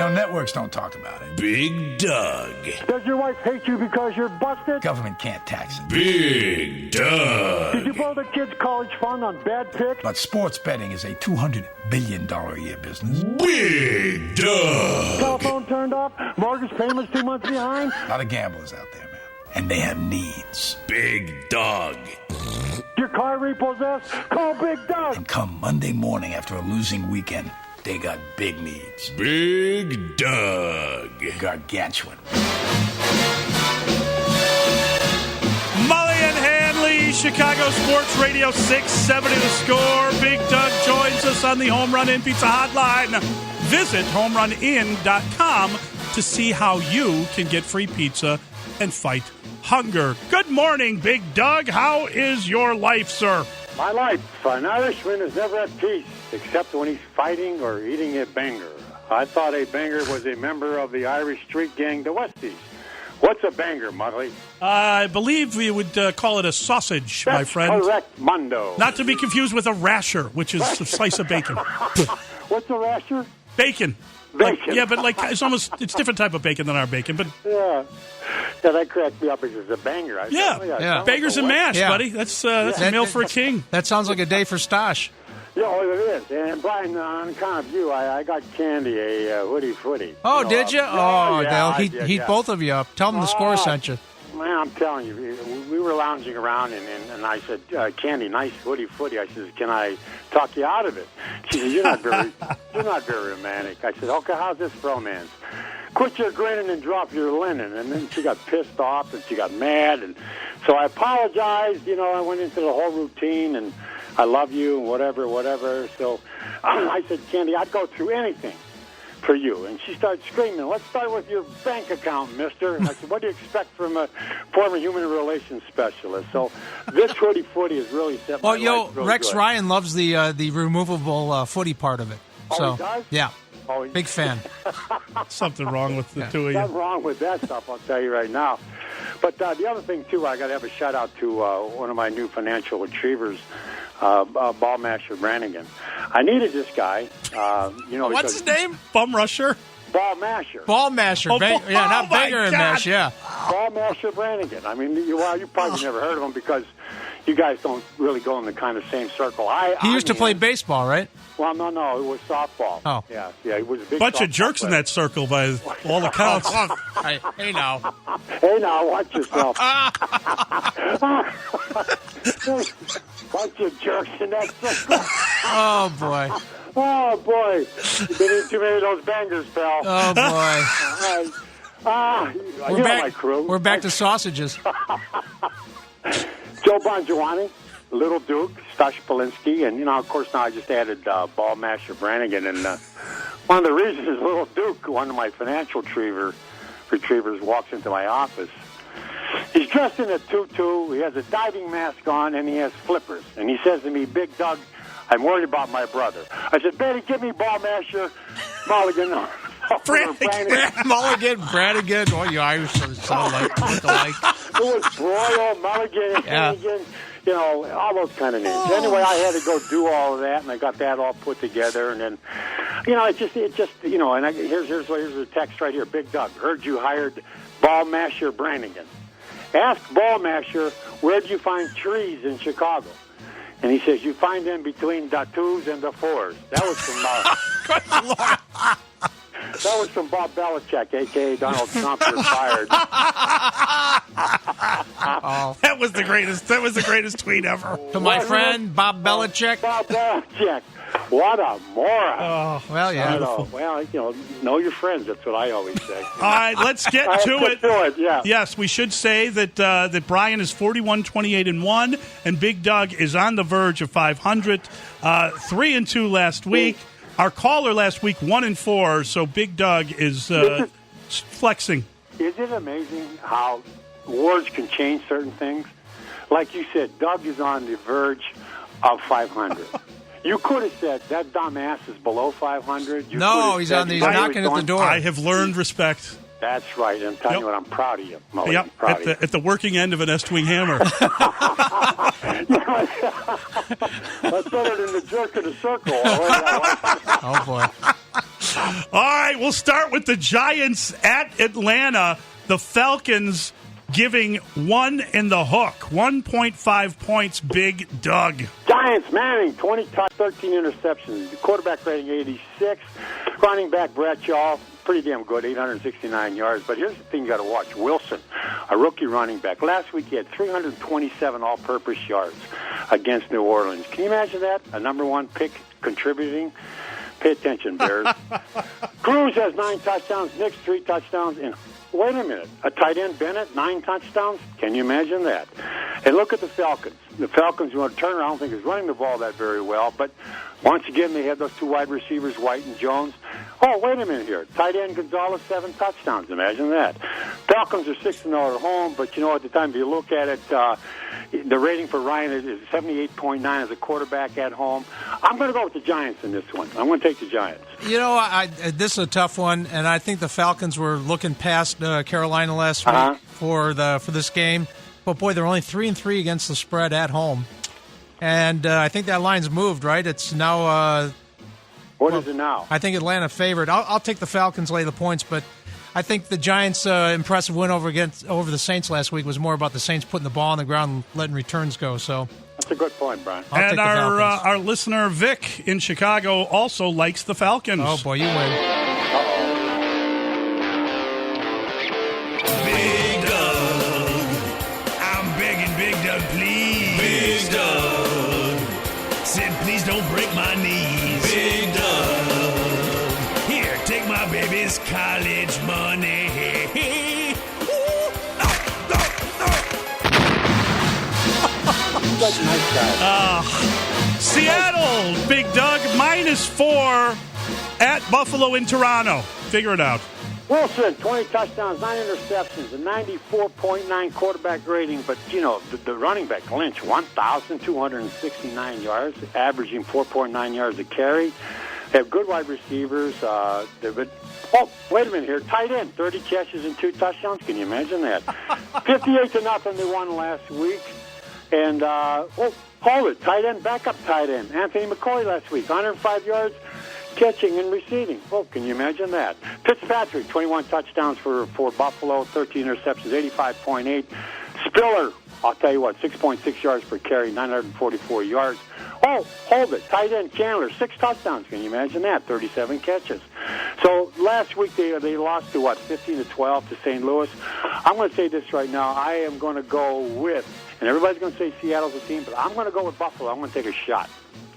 networks don't talk about it. Big Doug. Does your wife hate you because you're busted? Government can't tax it. Big Doug. Did you blow the kids' college fund on bad picks? But sports betting is a $200 billion a year business. Big Doug. Telephone turned off? Mortgage payments 2 months behind? A lot of gamblers out there, man. And they have needs. Big Doug. Your car repossessed? Call Big Doug. And come Monday morning after a losing weekend, they got big needs. Big Doug. Gargantuan. Mully and Hanley, Chicago Sports Radio 670 The Score. Big Doug joins us on the Home Run Inn Pizza Hotline. Visit homerunin.com to see how you can get free pizza and fight hunger. Good morning, Big Doug. How is your life, sir? My life, an Irishman is never at peace, except when he's fighting or eating a banger. I thought a banger was a member of the Irish street gang, the Westies. What's a banger, Mully? I believe we would call it a sausage, That's my friend. correct, Mundo. Not to be confused with a rasher, which is a slice of bacon. What's a rasher? Bacon. Bacon. It's different type of bacon than our bacon, but Yeah, that cracked me up because it's a banger. yeah. Bangers and mash, buddy. That's a meal for a king. That sounds like a day for Stosh. Yeah, well, it is. And Brian, on account of you, I got Candy a Woody Footy. Oh, did you? Yeah, They'll heat both of you up. Tell them the score sent you. Man, I'm telling you, we were lounging around, and I said, Candy, nice Woody Footy. I said, can I talk you out of it? She said, you're not very romantic. I said, okay, how's this romance? Quit your grinning and drop your linen. And then she got pissed off, and she got mad, and so I apologized. I went into the whole routine, and I love you, and whatever. So I said, Candy, I'd go through anything for you. And she started screaming, let's start with your bank account, mister. I said, what do you expect from a former human relations specialist? So this Woody Footy is really set my life really Rex good. Ryan loves the removable footy part of it. Oh, he does? Yeah. Oh, Big fan. Something wrong with the two of you. Nothing wrong with that stuff, I'll tell you right now. But the other thing, too, I got to have a shout-out to one of my new financial retrievers, Ball Masher Brannigan. I needed this guy. What's his name? Bum rusher? Ball Masher. Ball Masher. Not banger and mash, yeah. Ball Masher Brannigan. I mean, you probably never heard of him because you guys don't really go in the kind of same circle. He used to play baseball, right? Well, no, it was softball. Oh. Yeah, it was a big Bunch of softball jerks player. in that circle by all accounts. Hey, now. Hey, now, watch yourself. Bunch of jerks in that circle. Oh, boy. Oh, boy. You've been eating too many of those bangers, pal. Oh, boy. My crew. We're back to sausages. Joe Bongiovanni, Little Duke, Stash Polinsky, and, of course, now I just added Ball Masher Brannigan. And one of the reasons is Little Duke, one of my financial retrievers, walks into my office. He's dressed in a tutu, he has a diving mask on, and he has flippers. And he says to me, Big Doug, I'm worried about my brother. I said, Betty, give me Ball Masher, Mulligan. Mulligan, Brannigan. Oh, you Irish sound like look-alike. It was Broyle, Mulligan, Hannigan, all those kind of names. Anyway, I had to go do all of that, and I got that all put together, and then, it just, and here's the text right here. Big Doug, heard you hired Ball Masher Brannigan. Ask Ball Masher, where do you find trees in Chicago? And he says, you find them between the 2s and the 4s. That was from that was from Bob Belichick, a.k.a. Donald Trump, you're fired. That was the greatest tweet ever. To my friend, Bob Belichick. Bob Belichick. What a moron. Oh, well, yeah. Well, know your friends. That's what I always say. All right, let's get to it. Yeah. Yes, we should say that Brian is 41-28-1, and Big Doug is on the verge of 500. 3-2 last week. Our caller last week 1-4. So Big Doug is flexing. Is it amazing how words can change certain things? Like you said, Doug is on the verge of 500. You could have said that dumbass is below 500. He's knocking at the door. I have learned respect. That's right. I'm telling you what, I'm proud of you, Mully. Yep, at the working end of an S-wing hammer. That's better than the jerk of the circle. Oh, boy. All right, we'll start with the Giants at Atlanta. The Falcons giving 1 in the hook. 1.5 points, Big Doug. Giants, Manning, 20 touch, 13 interceptions. The quarterback rating 86. Running back Bradshaw, pretty damn good, 869 yards. But here's the thing you got to watch. Wilson, a rookie running back. Last week he had 327 all-purpose yards against New Orleans. Can you imagine that? A number one pick contributing. Pay attention, Bears. Cruz has 9 touchdowns. Nick's 3 touchdowns. And wait a minute, a tight end, Bennett, 9 touchdowns? Can you imagine that? And look at the Falcons. The Falcons, Turner, I don't think is running the ball that very well. But once again, they have those 2 wide receivers, White and Jones. Oh, wait a minute here. Tight end Gonzalez, 7 touchdowns. Imagine that. Falcons are 6-0 at home, but at the time, if you look at it, the rating for Ryan is 78.9 as a quarterback at home. I'm going to go with the Giants in this one. I'm going to take the Giants. This is a tough one, and I think the Falcons were looking past Carolina last week for this game. But boy, they're only 3-3 against the spread at home, and I think that line's moved. Right? It's now. What is it now? I think Atlanta favored. I'll take the Falcons, lay the points, but I think the Giants' impressive win over the Saints last week was more about the Saints putting the ball on the ground and letting returns go. So that's a good point, Brian. And our listener Vic in Chicago also likes the Falcons. Oh boy, you win. Big Doug. I'm begging Big Doug, please. Big Doug. Said, please don't break my knees. Big Doug. Here, take my baby's college money. Such a nice guy. Seattle, Big Doug, -4 at Buffalo in Toronto. Figure it out. Wilson, 20 touchdowns, 9 interceptions, a 94.9 quarterback rating. But, the running back, Lynch, 1,269 yards, averaging 4.9 yards a carry. They have good wide receivers. Oh, wait a minute here. Tight end, 30 catches and 2 touchdowns. Can you imagine that? 58-0 they won last week. And, hold it, tight end, backup tight end. Anthony McCoy last week, 105 yards. Catching and receiving. Oh, can you imagine that? Fitzpatrick, 21 touchdowns for Buffalo, 13 interceptions, 85.8. Spiller, I'll tell you what, 6.6 yards per carry, 944 yards. Oh, hold it. Tight end Chandler, 6 touchdowns. Can you imagine that? 37 catches. So last week they lost to 15-12 to St. Louis. I'm going to say this right now. I am going to go with, and everybody's going to say Seattle's a team, but I'm going to go with Buffalo. I'm going to take a shot.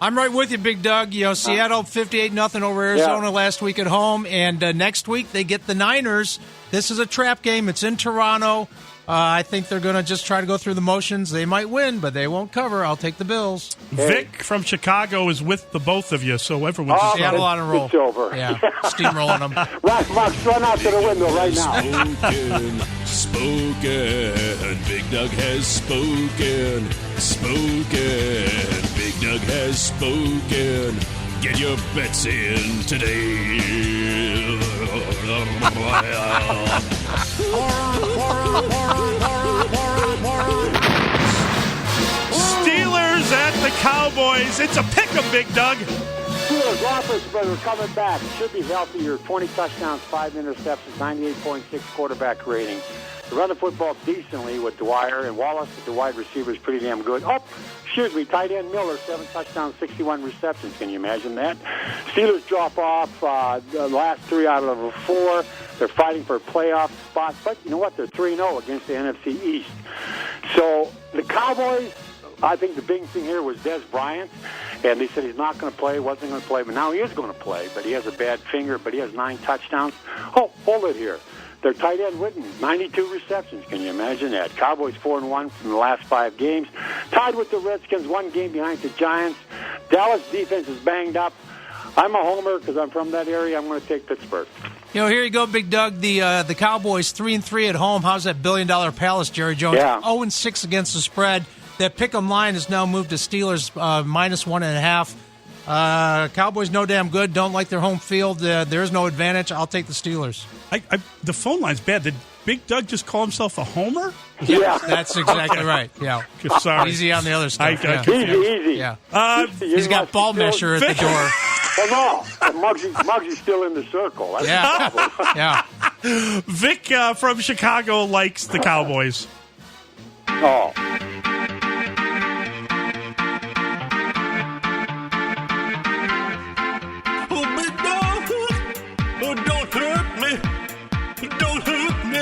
I'm right with you, Big Doug. Seattle 58-0 over Arizona last week at home, and next week they get the Niners. This is a trap game. It's in Toronto. I think they're going to just try to go through the motions. They might win, but they won't cover. I'll take the Bills. Vic from Chicago is with the both of you, so everyone's just Seattle on a roll. It's over. Yeah, steamrolling them. Right, Mark, run out to the window right now. Spoken. Big Doug has spoken. Spoken. Big Doug has spoken. Get your bets in today. Steelers at the Cowboys. It's a pick 'em, Big Doug. Steelers, Roethlisberger coming back. Should be healthier. 20 touchdowns, 5 interceptions, 98.6 quarterback rating. They run the football decently with Dwyer and Wallace. The wide receiver is pretty damn good. Tight end Miller, 7 touchdowns, 61 receptions. Can you imagine that? Steelers drop off the last 3 out of the 4. They're fighting for a playoff spot. But you know what? They're 3-0 against the NFC East. So the Cowboys, I think the big thing here was Des Bryant. And they said he's not going to play, wasn't going to play. But now he is going to play. But he has a bad finger, but he has 9 touchdowns. Oh, hold it here. Their tight end Witten, 92 receptions. Can you imagine that? Cowboys 4-1 from the last 5 games. Tied with the Redskins, 1 game behind the Giants. Dallas defense is banged up. I'm a homer because I'm from that area. I'm going to take Pittsburgh. Here you go, Big Doug. The Cowboys 3-3 at home. How's that $1 billion palace, Jerry Jones? Yeah. 0-6 against the spread. That pick'em line has now moved to Steelers -1.5. Cowboys no damn good. Don't like their home field. There's no advantage. I'll take the Steelers. The phone line's bad. Did Big Doug just call himself a homer? Yeah. That's exactly right. Yeah. Sorry. Easy on the other stuff. I Easy. Yeah. You He's got ball measure at the door. Well, no. Muggsy's still in the circle. That's the problem. Yeah. Vic from Chicago likes the Cowboys. Oh. Oh, big dog, oh, don't hurt me. Don't hurt me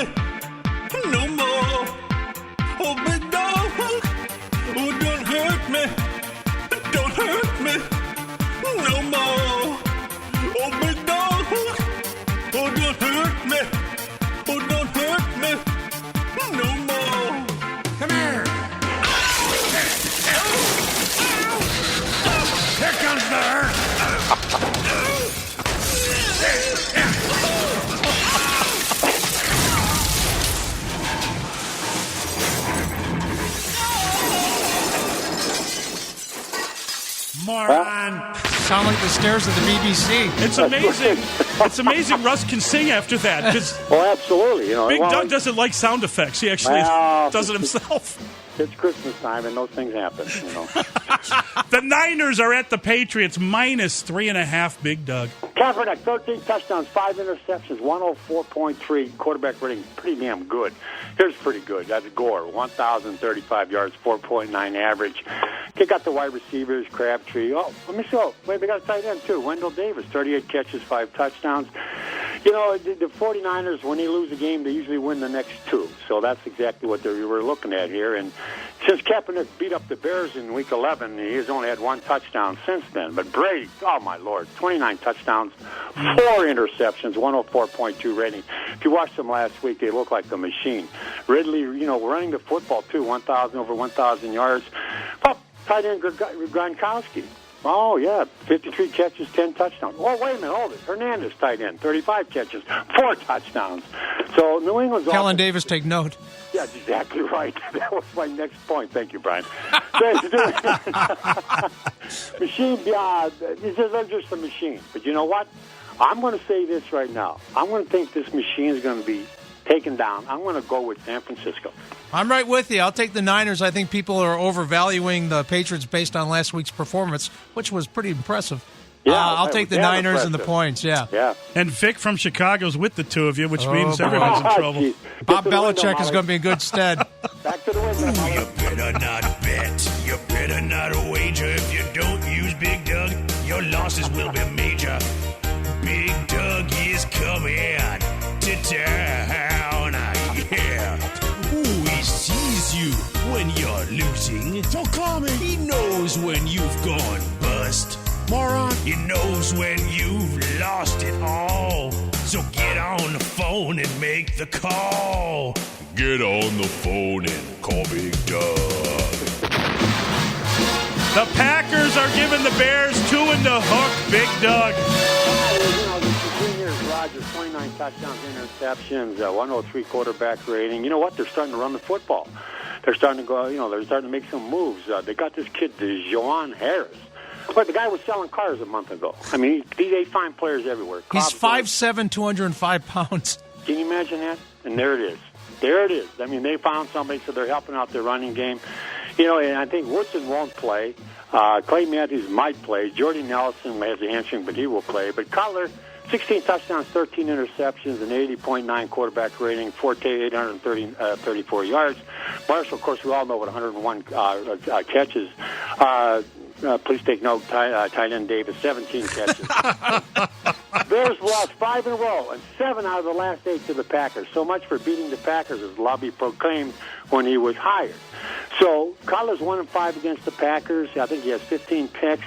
no more. Oh, big dog, oh, don't hurt me. Don't hurt me no more. Oh, big dog, oh, don't hurt me. Oh, don't hurt me no more. Come here. Here comes the hurt. Moron. Sound like the stairs of the BBC. It's amazing. It's amazing Russ can sing after that. 'Cause Oh, absolutely. Big Doug doesn't like sound effects. He actually does it himself. It's Christmas time, and those things happen, The Niners are at the Patriots, minus 3.5, Big Doug. Kaepernick, 13 touchdowns, 5 interceptions, 104.3 quarterback rating. Pretty damn good. Here's pretty good. That's Gore, 1,035 yards, 4.9 average. They got the wide receivers, Crabtree. Oh, let me see. Oh, wait, they got a tight end, too. Wendell Davis, 38 catches, 5 touchdowns. The 49ers, when they lose a game, they usually win the next 2. So that's exactly what we were looking at here. And since Kaepernick beat up the Bears in Week 11, he has only had 1 touchdown since then. But Brady, oh, my Lord, 29 touchdowns, 4 interceptions, 104.2 rating. If you watched them last week, they look like a machine. Ridley, running the football, too, over 1,000 yards. Oh, tight end Gronkowski. Oh, yeah, 53 catches, 10 touchdowns. Oh, wait a minute, hold it. Hernandez, tight end, 35 catches, 4 touchdowns. So New England's Kellen Davis, take note. Yeah, that's exactly right. That was my next point. Thank you, Brian. Machine, they're just a machine. But you know what? I'm going to say this right now. I'm going to think this machine is going to be taken down. I'm going to go with San Francisco. I'm right with you. I'll take the Niners. I think people are overvaluing the Patriots based on last week's performance, which was pretty impressive. Yeah, I'll take the Niners and the points, yeah. And Vic from Chicago's with the two of you, which means everyone's in trouble. Geez. Bob Belichick is going to be in good stead. Back to the window, Molly. You better not bet. You better not wager. If you don't use Big Doug, your losses will be major. Big Doug is coming to town. Yeah. Ooh, he sees you when you're losing. Don't call me. He knows when you've gone bust. Moron. He knows when you've lost it all. So get on the phone and make the call. Get on the phone and call Big Doug. The Packers are giving the Bears 2 in the hook, Big Doug. Between years, Rodgers, 29 touchdowns, interceptions, 103 quarterback rating. You know what? They're starting to run the football. They're starting to go, they're starting to make some moves. They got this kid, Joan Harris. But the guy was selling cars a month ago. I mean, they find players everywhere. He's 5'7", 205 pounds. Can you imagine that? And there it is. There it is. I mean, they found somebody, so they're helping out their running game. And I think Woodson won't play. Clay Matthews might play. Jordy Nelson has a hamstring, but he will play. But Cutler, 16 touchdowns, 13 interceptions, an 80.9 quarterback rating, 834 yards. Marshall, of course, we all know what 101 catches. Please take note, tight end Davis, 17 catches. Bears lost 5 in a row and 7 out of the last 8 to the Packers. So much for beating the Packers, as Lobby proclaimed when he was hired. So Cutler's 1-5 against the Packers. I think he has 15 picks.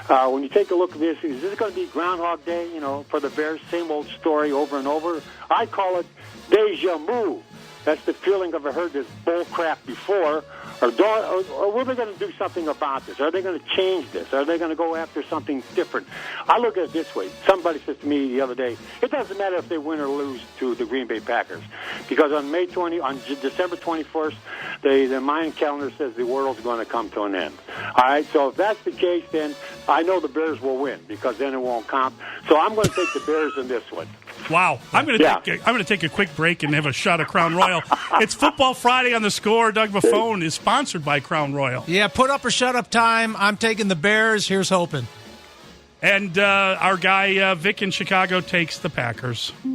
When you take a look at this, is this going to be Groundhog Day, for the Bears? Same old story over and over. I call it deja vu. That's the feeling of I've heard this bull crap before. Or are they going to do something about this? Are they going to change this? Are they going to go after something different? I look at it this way. Somebody said to me the other day, it doesn't matter if they win or lose to the Green Bay Packers. Because on December 21st, the Mayan calendar says the world's going to come to an end. All right, so if that's the case, then I know the Bears will win because then it won't count. So I'm going to take the Bears in this one. Wow. I'm going to take a quick break and have a shot of Crown Royal. It's Football Friday on the Score. Doug Buffone is sponsored by Crown Royal. Yeah, put up or shut up time. I'm taking the Bears. Here's hoping. And our guy Vic in Chicago takes the Packers. He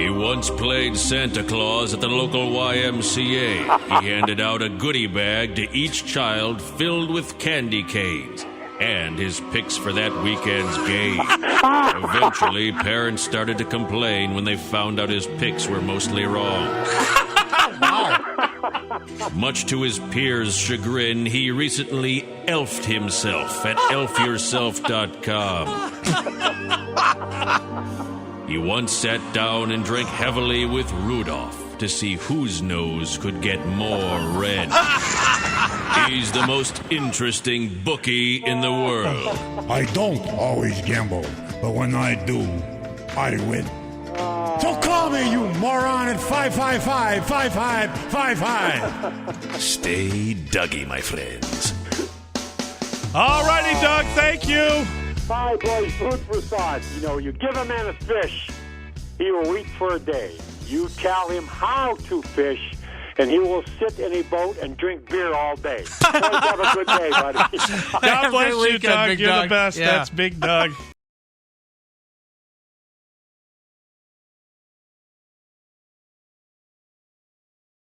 once played Santa Claus at the local YMCA. He handed out a goodie bag to each child filled with candy canes and his picks for that weekend's game. Eventually, parents started to complain when they found out his picks were mostly wrong. Much to his peers' chagrin, he recently elfed himself at elfyourself.com. He once sat down and drank heavily with Rudolph to see whose nose could get more red. He's the most interesting bookie in the world. I don't always gamble, but when I do, I win. So call me, you moron, at 555-5555. Stay Dougie, my friends. All righty, Doug, thank you. Bye, boys. Food for thought. You know, you give a man a fish, he will eat for a day. You tell him how to fish, and he will sit in a boat and drink beer all day. Boys, have a good day, buddy. God bless you, Doug. Big You're Doug. the best. Yeah. That's Big Doug.